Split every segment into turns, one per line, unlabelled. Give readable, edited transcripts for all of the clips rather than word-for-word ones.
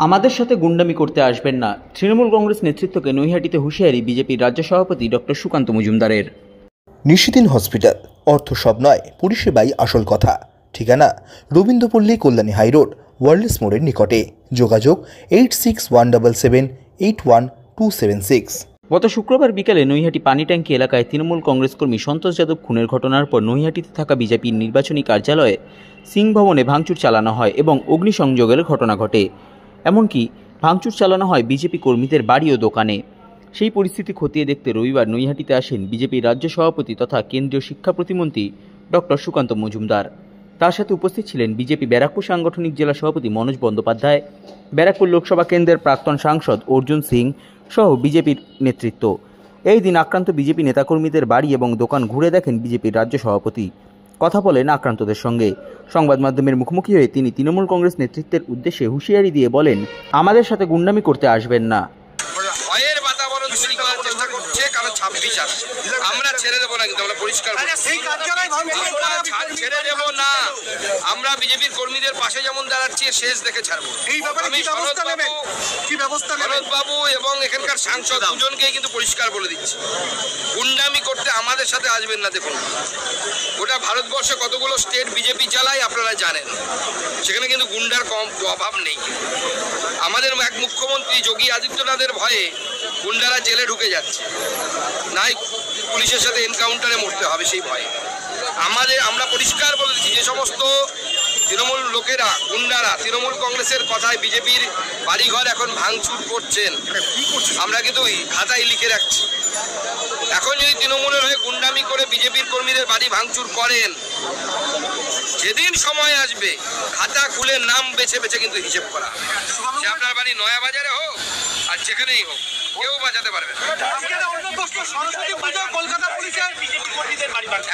আমাদের সাথে গুন্ডামি করতে আসবেন না, তৃণমূল কংগ্রেস নেতৃত্বকে নৈহাটিতে হুঁশিয়ারি বিজেপির রাজ্য সভাপতি ডক্টর সুকান্ত মজুমদারের।
নিশিদিন হসপিটাল, অর্থ সব নয়, পরিষেবাই আসল কথা। ঠিকানা রবীন্দ্রপল্লী, কল্যাণী হাইরোড, ওয়ার্ল্ডস মোড়ের নিকটে। যোগাযোগ 8617781276।
গত শুক্রবার বিকেলে নৈহাটি পানি ট্যাঙ্কি এলাকায় তৃণমূল কংগ্রেস কর্মী সন্তোষ যাদব খুনের ঘটনার পর নৈহাটিতে থাকা বিজেপির নির্বাচনী কার্যালয়ে সিং ভবনে ভাঙচুর চালানো হয় এবং অগ্নিসংযোগের ঘটনা ঘটে। এমনকি ভাঙচুর চালানো হয় বিজেপি কর্মীদের বাড়ি ও দোকানে। সেই পরিস্থিতি খতিয়ে দেখতে রবিবার নৈহাটিতে আসেন বিজেপির রাজ্য সভাপতি তথা কেন্দ্রীয় শিক্ষা প্রতিমন্ত্রী ডক্টর সুকান্ত মজুমদার। তার সাথে উপস্থিত ছিলেন বিজেপি ব্যারাকপুর সাংগঠনিক জেলা সভাপতি মনোজ বন্দ্যোপাধ্যায়, ব্যারাকপুর লোকসভা কেন্দ্রের প্রাক্তন সাংসদ অর্জুন সিং সহ বিজেপির নেতৃত্ব। এই দিন আক্রান্ত বিজেপি নেতাকর্মীদের বাড়ি এবং দোকান ঘুরে দেখেন বিজেপির রাজ্য সভাপতি। কথা বলেন আক্রান্তদের সঙ্গে। সংবাদ মাধ্যমের মুখোমুখি হয়ে তিনি তৃণমূল কংগ্রেস নেতৃত্বের উদ্দেশ্যে হুঁশিয়ারি দিয়ে বলেন, আমাদের সাথে গুন্ডামি করতে আসবেন না।
ভয়ের বাতাবরণ তৈরি করার চেষ্টা করছে, কারণ 26 আসছে। আমরা ছেড়ে দেবো না, কিন্তু আমরা পরিষ্কার ছেড়ে দেবো না। আমরা বিজেপির কর্মীদের পাশে যেমন দাঁড়াচ্ছি, শেষ দেখে ছাড়বো। আমি শরৎ বাবু এবং এখানকার সাংসদ দুজনকেই কিন্তু পরিষ্কার বলে দিচ্ছি, গুন্ডামি করতে আমাদের সাথে আসবেন না। দেখুন, গোটা ভারতবর্ষে কতগুলো স্টেট বিজেপি চালায় আপনারা জানেন, সেখানে কিন্তু গুন্ডার কম অভাব নেই। আমাদের এক মুখ্যমন্ত্রী যোগী আদিত্যনাথের ভয়ে গুন্ডারা জেলে ঢুকে যাচ্ছে, নাই পুলিশের সাথে এনকাউন্টারে মরতে হবে সেই ভয়ে। আমরা পরিষ্কার বলে দিচ্ছি, যে সমস্ত তৃণমূল লোকেরা, গুন্ডারা তৃণমূল কংগ্রেসের কথায় বিজেপির বাড়িঘর এখন ভাঙচুর করছেন, আমরা কিন্তু খাতায় লিখে রাখছি। এখন যদি তৃণমূলের হয়ে গুন্ডামি করে বিজেপির কর্মীদের বাড়ি ভাঙচুর করেন, যেদিন সময় আসবে খাতা খুলে নাম বেছে বেছে কিন্তু হিসেব করা, সে আপনার বাড়ি নয়া বাজারে হোক আর যেখানেই হোক, কেউ বাঁচাতে পারবে না।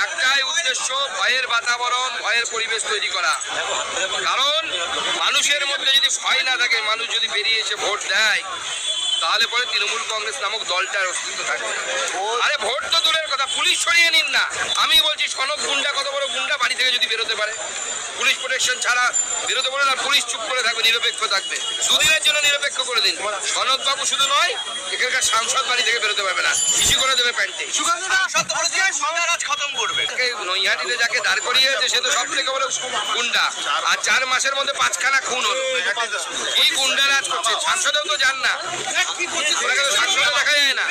একটাই উদ্দেশ্য, ভয়ের বাতাবরণ, ভয়ের পরিবেশ তৈরি করা। কারণ মানুষের মধ্যে যদি ভয় না থাকে, মানুষ যদি বেরিয়ে এসে ভোট দেয়, তাহলে পরে তৃণমূল কংগ্রেস নামক দলটার অস্তিত্ব থাকবে। আরে ভোট তো দূরের কথা, পুলিশ সরিয়ে নিন না। আমি বলছি, সনদ গুন্ডা, কত বড় গুন্ডা বাড়ি থেকে যদি বেরোতে পারে, পুলিশ প্রোটেকশন ছাড়া বেরোতে পারে না, পুলিশ চুপ করে থাকবে, নিরপেক্ষ থাকবে। দুদিনের জন্য নিরপেক্ষ করে দিন। সনদ বাবু শুধু নয়, এখানকার সাংসদ বাড়ি থেকে বেরোতে পারবে না, ইস্যু করে দেবে প্যান্টে। নৈহাটিতে যাকে দাঁড় করিয়েছে সে তো সব থেকে বড় গুন্ডা, আর 4 মাসের মধ্যে 5খানা খুন হলো। এই গুন্ডা রাজ করছে, সাংসদেও তো যান না, দেখা যায় না।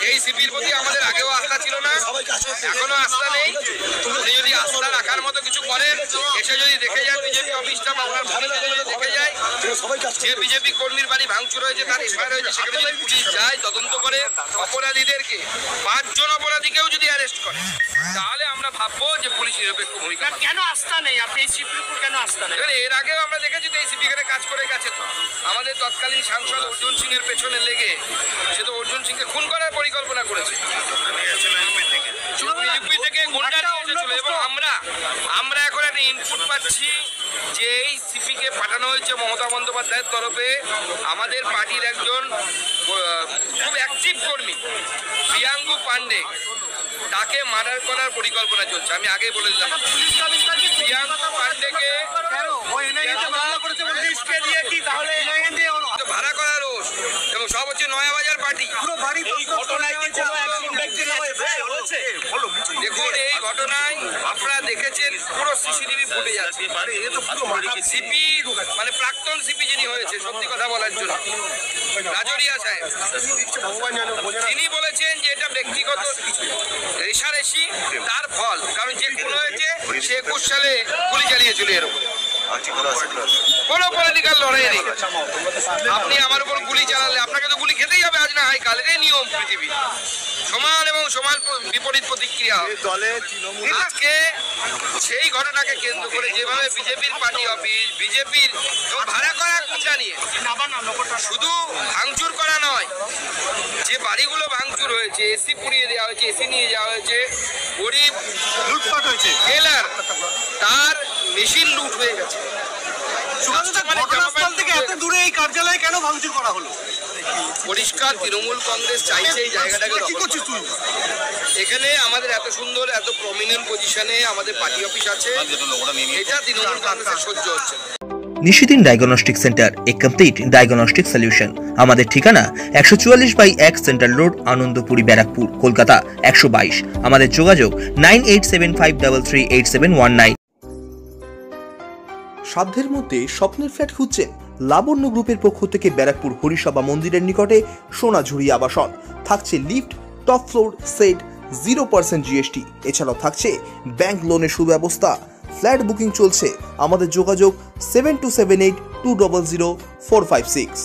এই সিপির প্রতি আমাদের আগেও আস্থা ছিল না, এখনো আস্থা নেই। আপনি যদি আস্থা রাখার মতো কিছু করেন, এসে যদি দেখে যান বিজেপি অফিসটা, দেখে যায় যে বিজেপি কর্মীর বাড়ি ভাঙচুর হয়েছে, তার এফআইআর হয়েছে, সেখানে যদি পুলিশ যায় তদন্ত করে অপরাধীদেরকে, 5 জন অপরাধীকেও যদি অ্যারেস্ট করে, তাহলে আমরা ভাববো যে পুলিশ নিরপেক্ষ ভূমিকা।
কেন আস্থা নেই আপনি এই সিপির উপর, কেন আস্থা নেই?
এর আগেও আমরা দেখেছি তো, এই সিপি এখানে কাজ করে গেছে। তো আমাদের তৎকালীন সাংসদ অর্জুন সিং এর পেছনে লেগে সে তো অর্জুন সিংকে খুন করার পরিকল্পনা করেছে, ইউপি থেকে গুন্ডা নিয়ে এসেছিল। এবং আমরা এখন একটা ইনপুট পাচ্ছি যে এই সিপিকে পাঠানো হয়েছে মমতা বন্দ্যোপাধ্যায়ের তরফে আমাদের পার্টির একজন খুব অ্যাক্টিভ কর্মী প্রিয়াঙ্গু পান্ডে, তাকে মার্ডার করার পরিকল্পনা চলছে। আমি আগেই বলে দিলাম, প্রিয়াঙ্গু পান্ডেকে ভাড়া করার রোষ, এবং সব হচ্ছে নয়া বাজার পার্টি। দেখুন, এই ঘটনায় আপনারা দেখেছেন পুরো সিসিটিভি ফুটে যাচ্ছে। সিপি মানে প্রাক্তন সিপি যিনি হয়েছে, সত্যি কথা বলার জন্য, রাজরিয়া সাহেব, তিনি বলেছেন যে এটা ব্যক্তিগত রেশারেশি, তার ফল। কারণ যে খুন হয়েছে সে 21 সালে গুলি চালিয়েছিল, এর উপরে কোনো পলিটিক্যাল লড়াই নেই। আপনি আমার উপর গুলি চালালে আপনাকে তো গুলি খেতেই হবে, আজ না হয় কাল, এটাই নিয়ম পৃথিবী। সমান এবং সমান বিপরীত প্রতিক্রিয়া। আজকে সেই ঘটনাকে কেন্দ্র করে যেভাবে বিজেপির পার্টি অফিস, বিজেপির ভাড়া করা গুন্ডা নিয়ে শুধু ভাঙচুর করা নয়, যে বাড়িগুলো ভাঙচুর হয়েছে, এসি পুড়িয়ে দেওয়া হয়েছে, এসি নিয়ে যাওয়া হয়েছে, গরিব লুটপাট হয়েছে, টেলার তার মেশিন লুট হয়ে গেছে।
ঘটনাস্থল থেকে এত দূরে এই
কার্যালয়ে কেন ভাঙচুর করা হলো?
পরিষ্কার তৃণমূল কংগ্রেস চাইছে এই জায়গাটাকে
কি করছিস তুই?
এখানে আমাদের এত সুন্দর এত প্রমিনেন্ট পজিশনে আমাদের পার্টি অফিস আছে, এটা তৃণমূল কংগ্রেসের সহ্য হচ্ছে না।
নিশিদিন ডায়াগনস্টিক সেন্টার, এ কমপ্লিট ডায়াগনস্টিক সলিউশন। আমাদের ঠিকানা 144/1 সেন্ট্রাল রোড, আনন্দপুরি, ব্যারাকপুর, কলকাতা 122। আমাদের যোগাযোগ 9875338719। সাধ্যের মধ্যে স্বপ্নের ফ্ল্যাট খুঁজছেন? লাবণ্য গ্রুপের পক্ষ থেকে ব্যারাকপুর হরিসভা মন্দিরের নিকটে সোনাঝুরি আবাসন। থাকছে lift, top floor, set, 0% GST। এছাড়াও থাকছে ব্যাংক লোনের সুব্যবস্থা। ফ্ল্যাট বুকিং চলছে। আমাদের যোগাযোগ 7278200456।